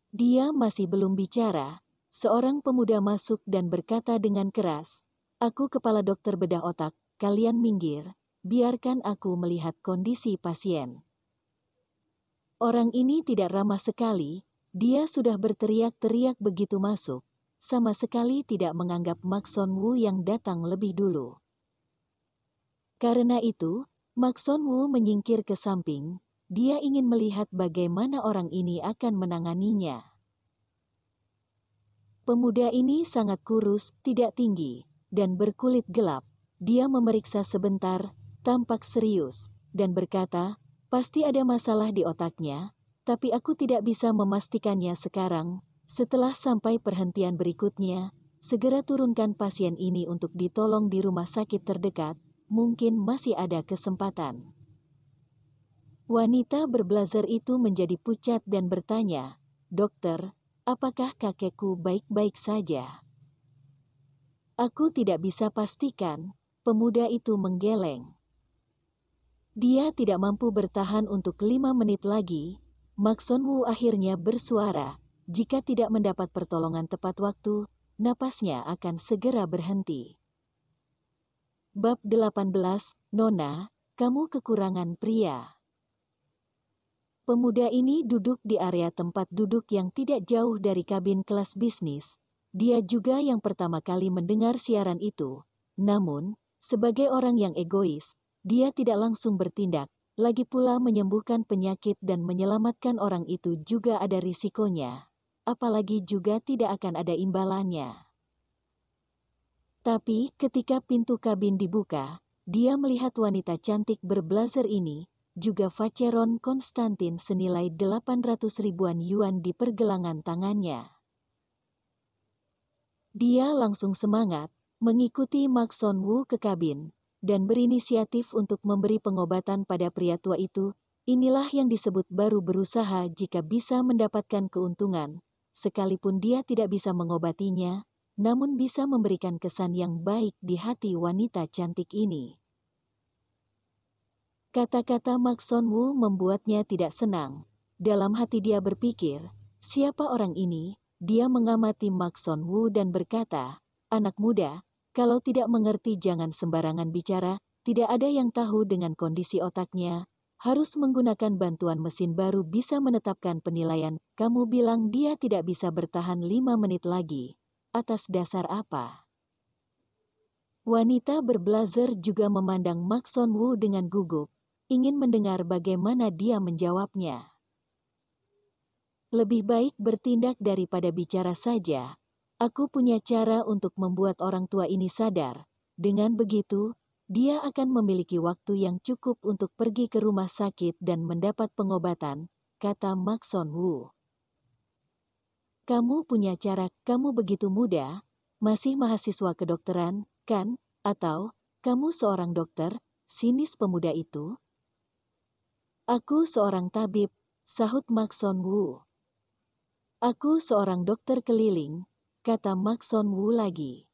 Dia masih belum bicara. Seorang pemuda masuk dan berkata dengan keras, "Aku kepala dokter bedah otak, kalian minggir. Biarkan aku melihat kondisi pasien." Orang ini tidak ramah sekali. Dia sudah berteriak-teriak begitu masuk. Sama sekali tidak menganggap Mak Sonwoo yang datang lebih dulu. Karena itu, Mak Sonwoo menyingkir ke samping. Dia ingin melihat bagaimana orang ini akan menanganinya. Pemuda ini sangat kurus, tidak tinggi, dan berkulit gelap. Dia memeriksa sebentar, tampak serius, dan berkata, "Pasti ada masalah di otaknya, tapi aku tidak bisa memastikannya sekarang. Setelah sampai perhentian berikutnya, segera turunkan pasien ini untuk ditolong di rumah sakit terdekat, mungkin masih ada kesempatan." Wanita berblazer itu menjadi pucat dan bertanya, "Dokter, apakah kakekku baik-baik saja?" "Aku tidak bisa pastikan," pemuda itu menggeleng. Dia tidak mampu bertahan untuk 5 menit lagi. Mak Sonwoo akhirnya bersuara, jika tidak mendapat pertolongan tepat waktu, napasnya akan segera berhenti. Bab 18, Nona, kamu kekurangan pria. Pemuda ini duduk di area tempat duduk yang tidak jauh dari kabin kelas bisnis. Dia juga yang pertama kali mendengar siaran itu. Namun, sebagai orang yang egois, dia tidak langsung bertindak. Lagi pula menyembuhkan penyakit dan menyelamatkan orang itu juga ada risikonya. Apalagi juga tidak akan ada imbalannya. Tapi ketika pintu kabin dibuka, dia melihat wanita cantik berblazer ini, juga Vacheron Konstantin senilai 800 ribuan yuan di pergelangan tangannya. Dia langsung semangat, mengikuti Mak Sonwoo ke kabin, dan berinisiatif untuk memberi pengobatan pada pria tua itu. Inilah yang disebut baru berusaha jika bisa mendapatkan keuntungan, sekalipun dia tidak bisa mengobatinya, namun bisa memberikan kesan yang baik di hati wanita cantik ini. Kata-kata Mak Sonwoo membuatnya tidak senang. Dalam hati dia berpikir, siapa orang ini? Dia mengamati Mak Sonwoo dan berkata, "Anak muda, Kalau tidak mengerti jangan sembarangan bicara, tidak ada yang tahu dengan kondisi otaknya. Harus menggunakan bantuan mesin baru bisa menetapkan penilaian. Kamu bilang dia tidak bisa bertahan 5 menit lagi. Atas dasar apa? Wanita berblazer juga memandang Mak Son Woo dengan gugup, ingin mendengar bagaimana dia menjawabnya. Lebih baik bertindak daripada bicara saja. Aku punya cara untuk membuat orang tua ini sadar. Dengan begitu, dia akan memiliki waktu yang cukup untuk pergi ke rumah sakit dan mendapat pengobatan, kata Mak Son Woo. Kamu punya cara, kamu begitu muda, masih mahasiswa kedokteran, kan? Atau, kamu seorang dokter, sinis pemuda itu? Aku seorang tabib, sahut Mak Son Woo. Aku seorang dokter keliling, kata Mak Son Woo lagi.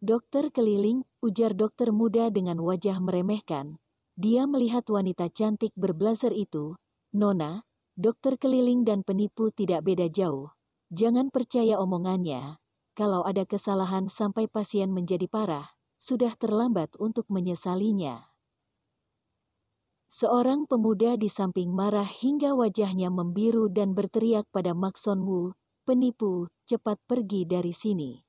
Dokter keliling, ujar dokter muda dengan wajah meremehkan. Dia melihat wanita cantik berblazer itu. Nona, dokter keliling dan penipu tidak beda jauh. Jangan percaya omongannya. Kalau ada kesalahan sampai pasien menjadi parah, sudah terlambat untuk menyesalinya. Seorang pemuda di samping marah hingga wajahnya membiru dan berteriak pada Mak Son Woo, penipu, cepat pergi dari sini.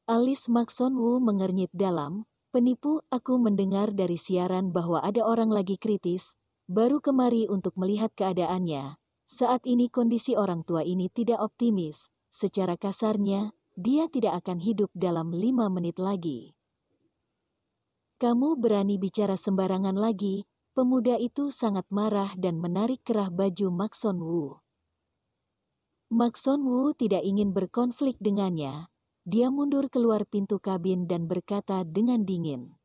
Alis Mak Son Woo mengernyit dalam, penipu, aku mendengar dari siaran bahwa ada orang lagi kritis, baru kemari untuk melihat keadaannya. Saat ini kondisi orang tua ini tidak optimis, secara kasarnya, dia tidak akan hidup dalam 5 menit lagi. Kamu berani bicara sembarangan lagi, pemuda itu sangat marah dan menarik kerah baju Mak Son Woo. Mak Son Woo tidak ingin berkonflik dengannya. Dia mundur keluar pintu kabin dan berkata dengan dingin.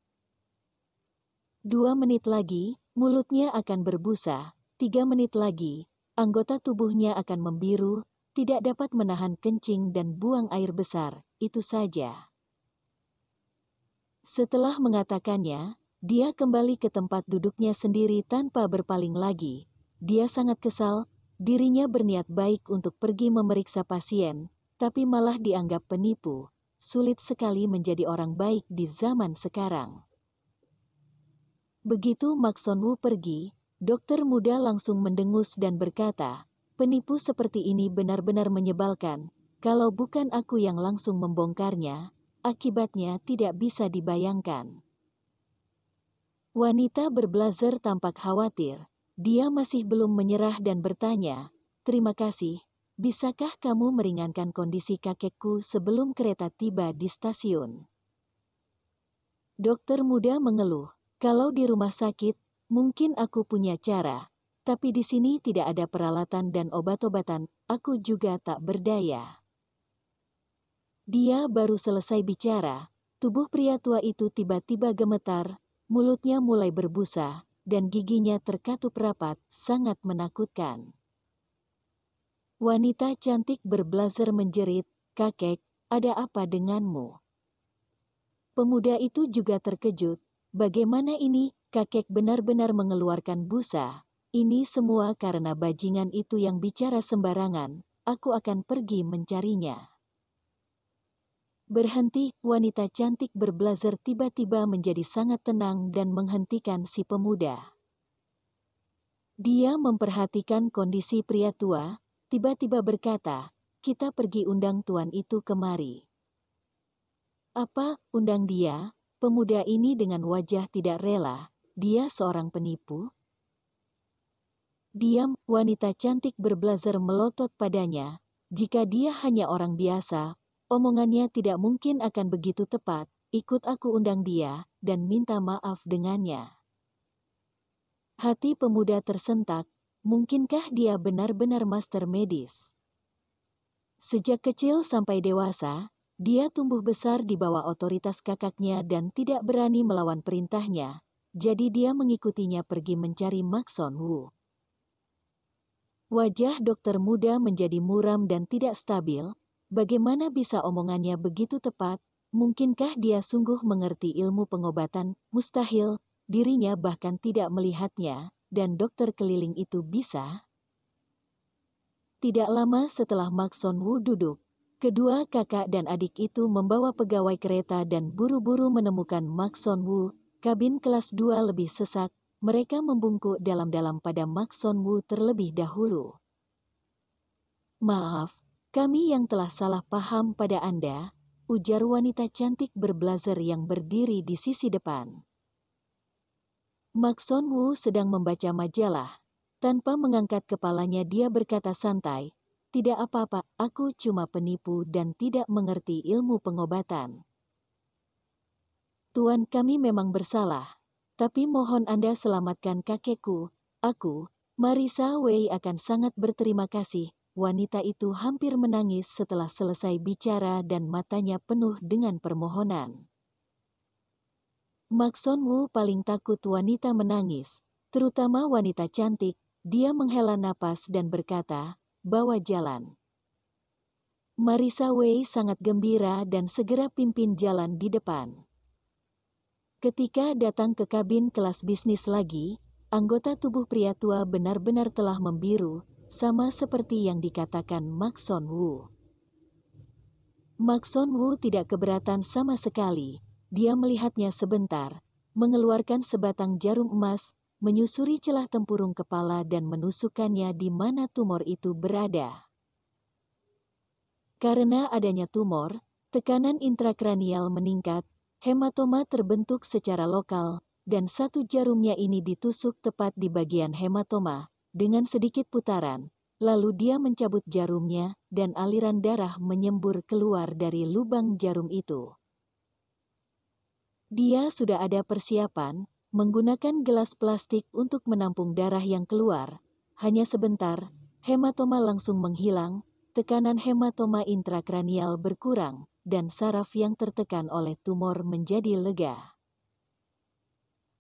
2 menit lagi, mulutnya akan berbusa. 3 menit lagi, anggota tubuhnya akan membiru, tidak dapat menahan kencing dan buang air besar, itu saja. Setelah mengatakannya, dia kembali ke tempat duduknya sendiri tanpa berpaling lagi. Dia sangat kesal, dirinya berniat baik untuk pergi memeriksa pasien, tapi malah dianggap penipu. Sulit sekali menjadi orang baik di zaman sekarang. Begitu Mak Son Woo pergi, dokter muda langsung mendengus dan berkata, penipu seperti ini benar-benar menyebalkan. Kalau bukan aku yang langsung membongkarnya, akibatnya tidak bisa dibayangkan. Wanita berblazer tampak khawatir. Dia masih belum menyerah dan bertanya, terima kasih. Bisakah kamu meringankan kondisi kakekku sebelum kereta tiba di stasiun? Dokter muda mengeluh, kalau di rumah sakit, mungkin aku punya cara, tapi di sini tidak ada peralatan dan obat-obatan, aku juga tak berdaya. Dia baru selesai bicara, tubuh pria tua itu tiba-tiba gemetar, mulutnya mulai berbusa, dan giginya terkatup rapat, sangat menakutkan. Wanita cantik berblazer menjerit, kakek, ada apa denganmu? Pemuda itu juga terkejut, bagaimana ini, kakek benar-benar mengeluarkan busa. Ini semua karena bajingan itu yang bicara sembarangan, aku akan pergi mencarinya. Berhenti, wanita cantik berblazer tiba-tiba menjadi sangat tenang dan menghentikan si pemuda. Dia memperhatikan kondisi pria tua, tiba-tiba berkata, kita pergi undang tuan itu kemari. Apa, undang dia? Pemuda ini dengan wajah tidak rela, dia seorang penipu? Diam, wanita cantik berblazer melotot padanya, jika dia hanya orang biasa, omongannya tidak mungkin akan begitu tepat, ikut aku undang dia, dan minta maaf dengannya. Hati pemuda tersentak, mungkinkah dia benar-benar master medis? Sejak kecil sampai dewasa, dia tumbuh besar di bawah otoritas kakaknya dan tidak berani melawan perintahnya, jadi dia mengikutinya pergi mencari Mak Son Woo. Wajah dokter muda menjadi muram dan tidak stabil, bagaimana bisa omongannya begitu tepat, mungkinkah dia sungguh mengerti ilmu pengobatan, mustahil, dirinya bahkan tidak melihatnya, dan dokter keliling itu bisa? Tidak lama setelah Mak Son Woo duduk, Kedua kakak dan adik itu membawa pegawai kereta dan buru-buru menemukan Mak Son Woo. Kabin kelas 2 lebih sesak, mereka membungkuk dalam-dalam pada Mak Son Woo terlebih dahulu. "Maaf, kami yang telah salah paham pada Anda," ujar wanita cantik berblazer yang berdiri di sisi depan. Mak Son Woo sedang membaca majalah. Tanpa mengangkat kepalanya dia berkata santai, "Tidak apa-apa, aku cuma penipu dan tidak mengerti ilmu pengobatan. Tuan, kami memang bersalah. Tapi mohon Anda selamatkan kakekku. Aku, Marisa Wei akan sangat berterima kasih." Wanita itu hampir menangis setelah selesai bicara dan matanya penuh dengan permohonan. Mak Son Woo paling takut wanita menangis, terutama wanita cantik. Dia menghela napas dan berkata, "Bawa jalan." Marisa Wei sangat gembira dan segera pimpin jalan di depan. Ketika datang ke kabin kelas bisnis lagi, anggota tubuh pria tua benar-benar telah membiru, sama seperti yang dikatakan Mak Son Woo. Mak Son Woo tidak keberatan sama sekali. Dia melihatnya sebentar, mengeluarkan sebatang jarum emas, menyusuri celah tempurung kepala dan menusukkannya di mana tumor itu berada. Karena adanya tumor, tekanan intrakranial meningkat, hematoma terbentuk secara lokal, dan satu jarumnya ini ditusuk tepat di bagian hematoma, dengan sedikit putaran, lalu dia mencabut jarumnya, dan aliran darah menyembur keluar dari lubang jarum itu. Dia sudah ada persiapan, menggunakan gelas plastik untuk menampung darah yang keluar. Hanya sebentar, hematoma langsung menghilang, tekanan hematoma intrakranial berkurang, dan saraf yang tertekan oleh tumor menjadi lega.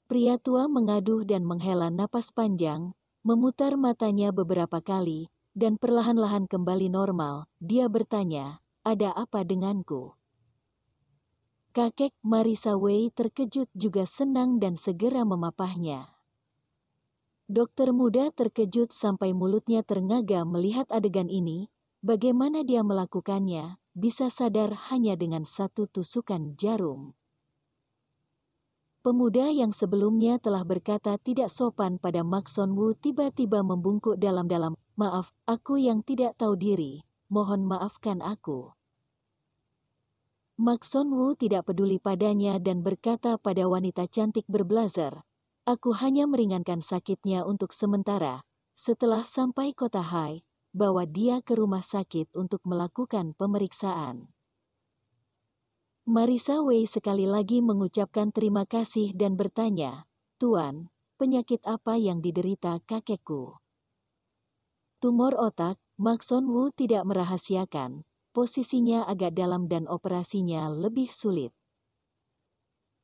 Pria tua mengaduh dan menghela napas panjang, memutar matanya beberapa kali, dan perlahan-lahan kembali normal. Dia bertanya, "Ada apa denganku?" Kakek Marisa Wei terkejut juga senang dan segera memapahnya. Dokter muda terkejut sampai mulutnya ternganga melihat adegan ini. Bagaimana dia melakukannya, bisa sadar hanya dengan satu tusukan jarum. Pemuda yang sebelumnya telah berkata tidak sopan pada Mak Son Woo tiba-tiba membungkuk dalam-dalam, "Maaf, aku yang tidak tahu diri, mohon maafkan aku." Mak Son Woo tidak peduli padanya dan berkata pada wanita cantik berblazer, "Aku hanya meringankan sakitnya untuk sementara. Setelah sampai kota Hai, bawa dia ke rumah sakit untuk melakukan pemeriksaan." Marisa Wei sekali lagi mengucapkan terima kasih dan bertanya, "Tuan, penyakit apa yang diderita kakekku?" "Tumor otak," Mak Son Woo tidak merahasiakan. Posisinya agak dalam dan operasinya lebih sulit.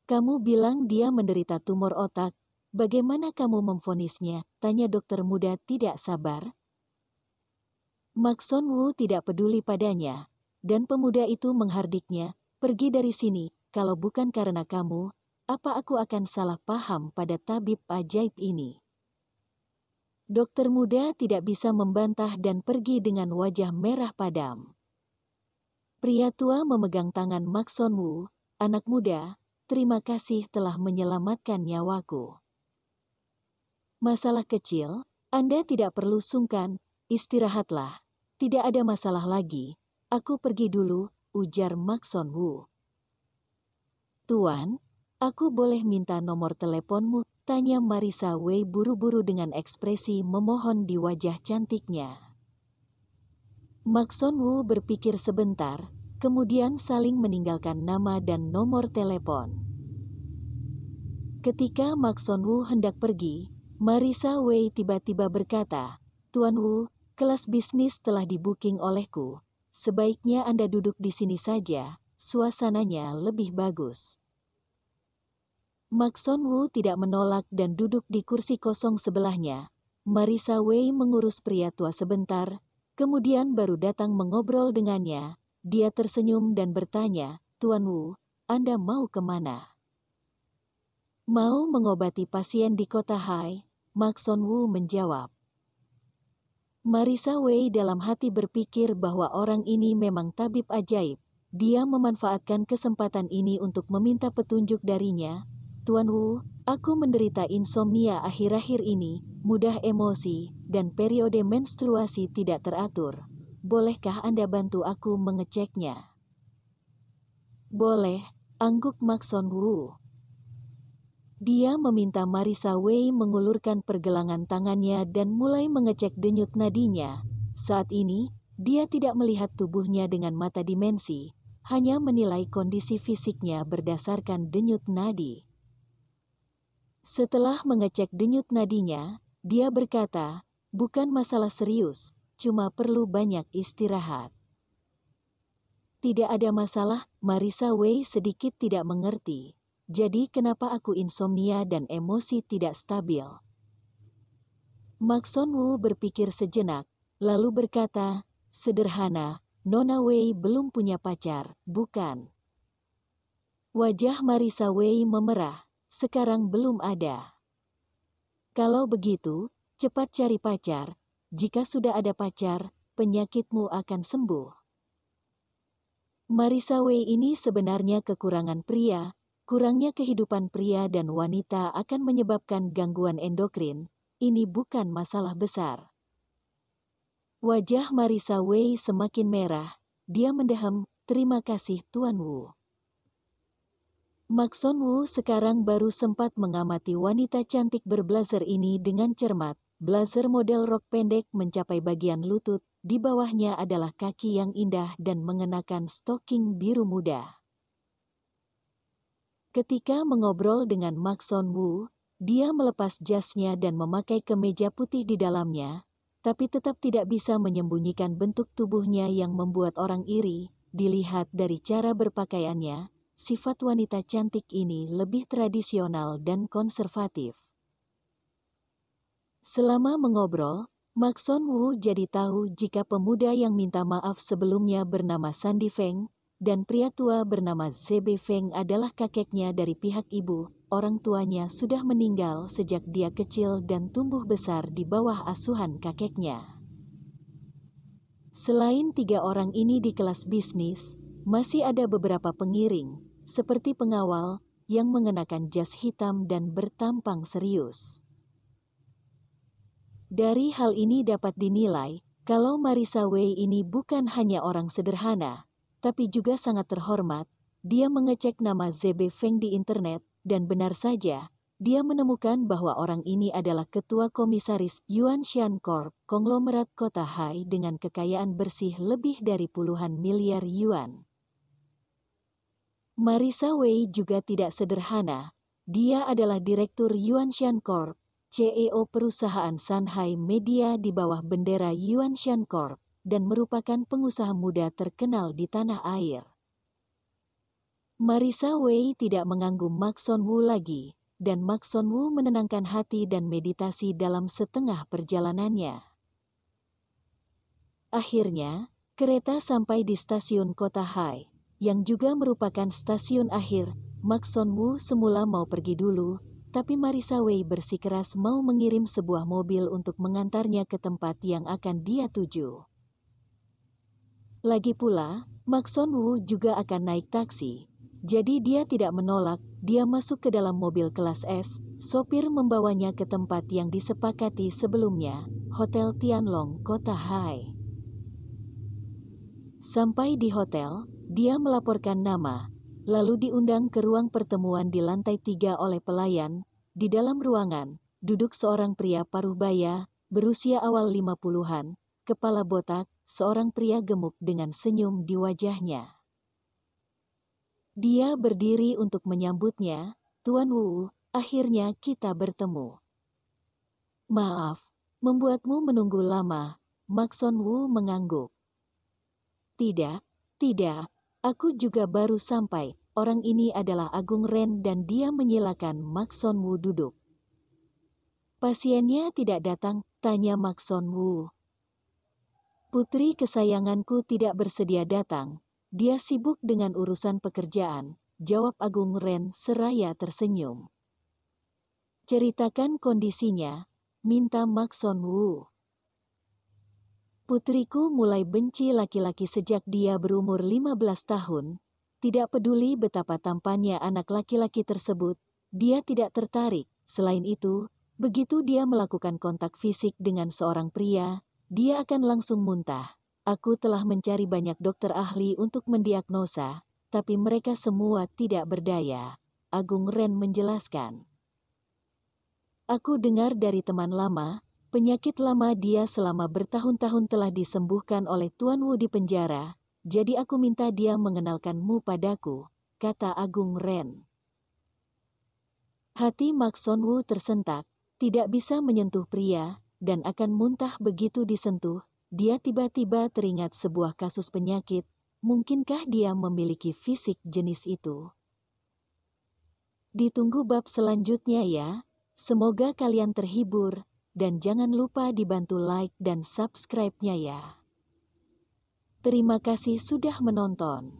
"Kamu bilang dia menderita tumor otak. Bagaimana kamu memvonisnya?" tanya dokter muda tidak sabar. Mak Son Woo tidak peduli padanya, dan pemuda itu menghardiknya, "Pergi dari sini, kalau bukan karena kamu, apa aku akan salah paham pada tabib ajaib ini?" Dokter muda tidak bisa membantah dan pergi dengan wajah merah padam. Pria tua memegang tangan Mak Son Woo, "Anak muda, terima kasih telah menyelamatkan nyawaku. Masalah kecil, Anda tidak perlu sungkan, istirahatlah. Tidak ada masalah lagi, aku pergi dulu," ujar Mak Son Woo. "Tuan, aku boleh minta nomor teleponmu?" tanya Marisa Wei buru-buru dengan ekspresi memohon di wajah cantiknya. Mak Son Woo berpikir sebentar, kemudian saling meninggalkan nama dan nomor telepon. Ketika Mak Son Woo hendak pergi, Marisa Wei tiba-tiba berkata, "Tuan Woo, kelas bisnis telah di-booking olehku. Sebaiknya Anda duduk di sini saja, suasananya lebih bagus." Mak Son Woo tidak menolak dan duduk di kursi kosong sebelahnya. Marisa Wei mengurus pria tua sebentar, kemudian baru datang mengobrol dengannya. Dia tersenyum dan bertanya, "Tuan Woo, Anda mau kemana?" "Mau mengobati pasien di kota Hai," Mak Son Woo menjawab. Marisa Wei dalam hati berpikir bahwa orang ini memang tabib ajaib. Dia memanfaatkan kesempatan ini untuk meminta petunjuk darinya. Tuan Wu, aku menderita insomnia akhir-akhir ini, mudah emosi, dan periode menstruasi tidak teratur. Bolehkah Anda bantu aku mengeceknya? Boleh, angguk Maxon Wu. Dia meminta Marisa Wei mengulurkan pergelangan tangannya dan mulai mengecek denyut nadinya. Saat ini, dia tidak melihat tubuhnya dengan mata dimensi, hanya menilai kondisi fisiknya berdasarkan denyut nadi. Setelah mengecek denyut nadinya, dia berkata, bukan masalah serius, cuma perlu banyak istirahat. Tidak ada masalah, Marisa Wei sedikit tidak mengerti. Jadi kenapa aku insomnia dan emosi tidak stabil? Maxon Wu berpikir sejenak, lalu berkata, sederhana, Nona Wei belum punya pacar, bukan? Wajah Marisa Wei memerah, sekarang belum ada. Kalau begitu, cepat cari pacar, jika sudah ada pacar, penyakitmu akan sembuh. Marisa Wei ini sebenarnya kekurangan pria. Kurangnya kehidupan pria dan wanita akan menyebabkan gangguan endokrin. Ini bukan masalah besar. Wajah Marisa Wei semakin merah. Dia mendeham, terima kasih Tuan Wu. Maxon Wu sekarang baru sempat mengamati wanita cantik berblazer ini dengan cermat. Blazer model rok pendek mencapai bagian lutut. Di bawahnya adalah kaki yang indah dan mengenakan stoking biru muda. Ketika mengobrol dengan Maxon Wu, dia melepas jasnya dan memakai kemeja putih di dalamnya, tapi tetap tidak bisa menyembunyikan bentuk tubuhnya yang membuat orang iri. Dilihat dari cara berpakaiannya, sifat wanita cantik ini lebih tradisional dan konservatif. Selama mengobrol, Maxon Wu jadi tahu jika pemuda yang minta maaf sebelumnya bernama Sandy Feng, dan pria tua bernama Zebe Feng adalah kakeknya dari pihak ibu. Orang tuanya sudah meninggal sejak dia kecil dan tumbuh besar di bawah asuhan kakeknya. Selain 3 orang ini di kelas bisnis, masih ada beberapa pengiring, seperti pengawal, yang mengenakan jas hitam dan bertampang serius. Dari hal ini dapat dinilai, kalau Marisa Wei ini bukan hanya orang sederhana, tapi juga sangat terhormat. Dia mengecek nama Zebe Feng di internet, dan benar saja, dia menemukan bahwa orang ini adalah ketua komisaris Yuanshan Corp, konglomerat kota Hai dengan kekayaan bersih lebih dari puluhan miliar yuan. Marisa Wei juga tidak sederhana. Dia adalah direktur Yuanshan Corp, CEO perusahaan Shanghai Media di bawah bendera Yuanshan Corp, dan merupakan pengusaha muda terkenal di tanah air. Marisa Wei tidak mengganggu Maxon Wu lagi, dan Maxon Wu menenangkan hati dan meditasi dalam setengah perjalanannya. Akhirnya, kereta sampai di stasiun kota Hai, yang juga merupakan stasiun akhir. Maxon Wu semula mau pergi dulu, tapi Marisa Wei bersikeras mau mengirim sebuah mobil untuk mengantarnya ke tempat yang akan dia tuju. Lagi pula, Maxon Wu juga akan naik taksi, jadi dia tidak menolak. Dia masuk ke dalam mobil kelas S, sopir membawanya ke tempat yang disepakati sebelumnya, Hotel Tianlong, kota Hai. Sampai di hotel, dia melaporkan nama, lalu diundang ke ruang pertemuan di lantai 3 oleh pelayan. Di dalam ruangan, duduk seorang pria paruh baya, berusia awal 50-an, kepala botak, seorang pria gemuk dengan senyum di wajahnya. Dia berdiri untuk menyambutnya. Tuan Wu, akhirnya kita bertemu. Maaf, membuatmu menunggu lama. Maxon Wu mengangguk. Tidak, aku juga baru sampai. Orang ini adalah Agung Ren dan dia menyilakan Maxon Wu duduk. Pasiennya tidak datang, tanya Maxon Wu. Putri kesayanganku tidak bersedia datang. Dia sibuk dengan urusan pekerjaan, jawab Agung Ren seraya tersenyum. Ceritakan kondisinya, minta Maxon Wu. Putriku mulai benci laki-laki sejak dia berumur 15 tahun. Tidak peduli betapa tampannya anak laki-laki tersebut, dia tidak tertarik. Selain itu, begitu dia melakukan kontak fisik dengan seorang pria, dia akan langsung muntah. Aku telah mencari banyak dokter ahli untuk mendiagnosa, tapi mereka semua tidak berdaya. Agung Ren menjelaskan. Aku dengar dari teman lama, penyakit lama dia selama bertahun-tahun telah disembuhkan oleh Tuan Wu di penjara, jadi aku minta dia mengenalkanmu padaku, kata Agung Ren. Hati Mak Son Wu tersentak, tidak bisa menyentuh pria, dan akan muntah begitu disentuh. Dia tiba-tiba teringat sebuah kasus penyakit, mungkinkah dia memiliki fisik jenis itu? Ditunggu bab selanjutnya ya. Semoga kalian terhibur, dan jangan lupa dibantu like dan subscribe-nya ya. Terima kasih sudah menonton.